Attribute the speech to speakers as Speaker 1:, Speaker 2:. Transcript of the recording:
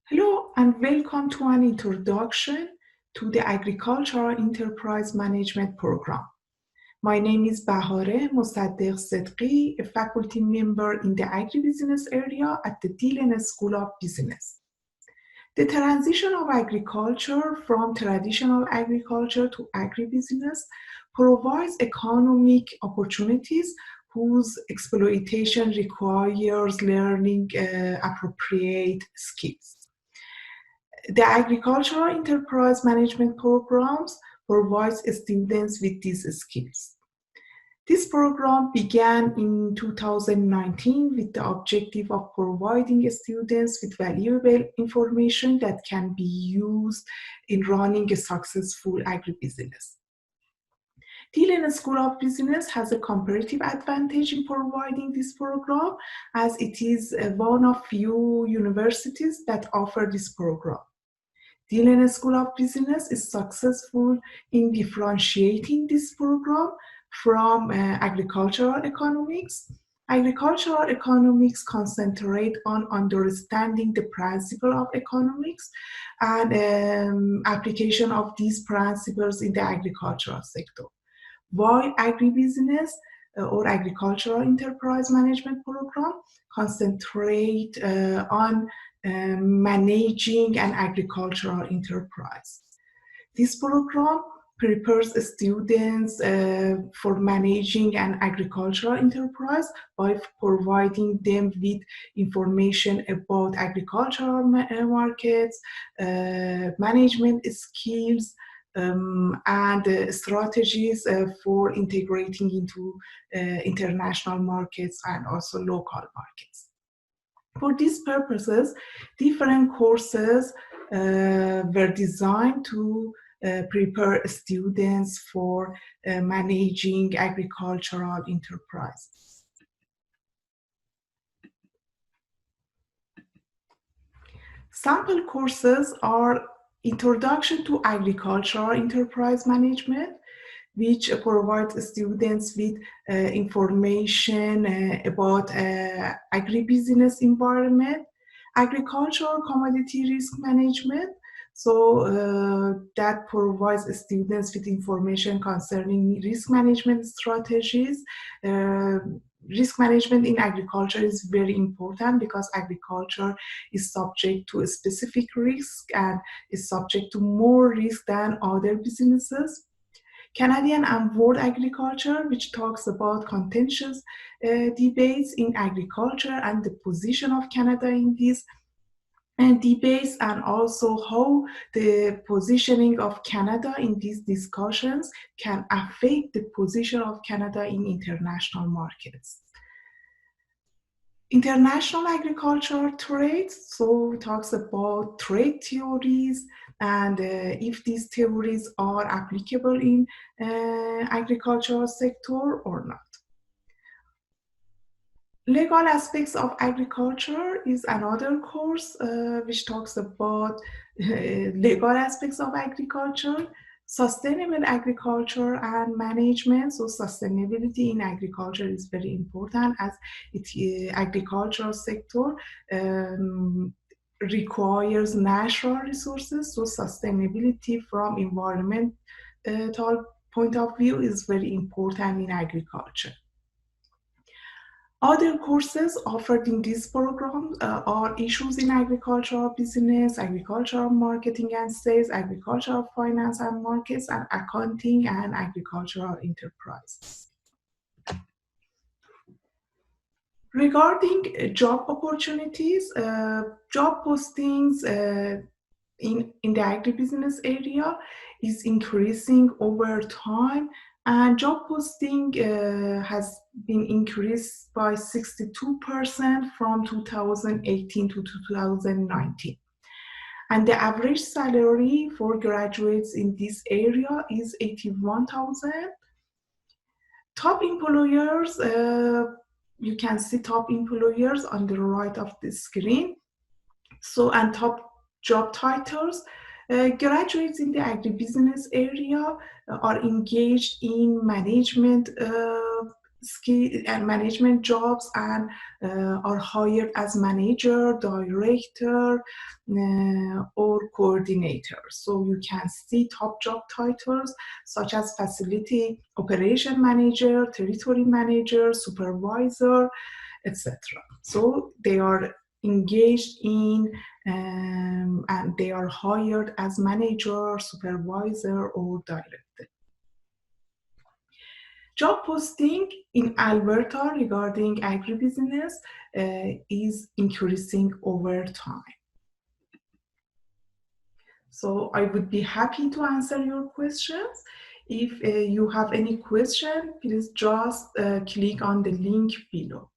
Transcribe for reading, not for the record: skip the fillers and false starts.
Speaker 1: Hello and welcome to an introduction to the Agricultural Enterprise Management Program. My name is Bahare Mosaddeq Sedqi, a faculty member in the agribusiness area at the Dhillon School of Business. The transition of agriculture from traditional agriculture to agribusiness provides economic opportunities whose exploitation requires learning appropriate skills. The Agricultural Enterprise Management Programs provides students with these skills. This program began in 2019 with the objective of providing students with valuable information that can be used in running a successful agribusiness. Dhillon School of Business has a comparative advantage in providing this program as it is one of few universities that offer this program. Dhillon School of Business is successful in differentiating this program from agricultural economics. Agricultural economics concentrate on understanding the principle of economics and application of these principles in the agricultural sector. While agribusiness or agricultural enterprise management program concentrate on managing an agricultural enterprise. This program prepares students for managing an agricultural enterprise by providing them with information about agricultural markets, management skills, and strategies for integrating into international markets and also local markets. For these purposes, different courses were designed to prepare students for managing agricultural enterprises. Sample courses are Introduction to Agricultural Enterprise Management, which provides students with information about agribusiness environment, agricultural commodity risk management. So that provides students with information concerning risk management strategies. Risk management in agriculture is very important because agriculture is subject to a specific risk and is subject to more risk than other businesses. Canadian and World Agriculture, which talks about contentious debates in agriculture and the position of Canada in these debates, and also how the positioning of Canada in these discussions can affect the position of Canada in international markets. International agricultural trade, so it talks about trade theories and if these theories are applicable in agricultural sector or not. Legal aspects of agriculture is another course which talks about legal aspects of agriculture, sustainable agriculture and management. So sustainability in agriculture is very important as agricultural sector requires natural resources. So sustainability from environmental point of view is very important in agriculture. Other courses offered in this program are issues in agricultural business, agricultural marketing and sales, agricultural finance and markets, and accounting and agricultural enterprise. Regarding job opportunities, job postings in the agribusiness area is increasing over time, and job posting has been increased by 62% from 2018 to 2019. And the average salary for graduates in this area is 81,000. Top employers, you can see top employers on the right of the screen. So, and top job titles. Graduates in the agribusiness area are engaged in management skill and management jobs and are hired as manager, director, or coordinator. So you can see top job titles such as facility operation manager, territory manager, supervisor, etc. So they are engaged in and they are hired as manager, supervisor, or director. Job posting in Alberta regarding agribusiness is increasing over time. So I would be happy to answer your questions. If you have any question, please just click on the link below.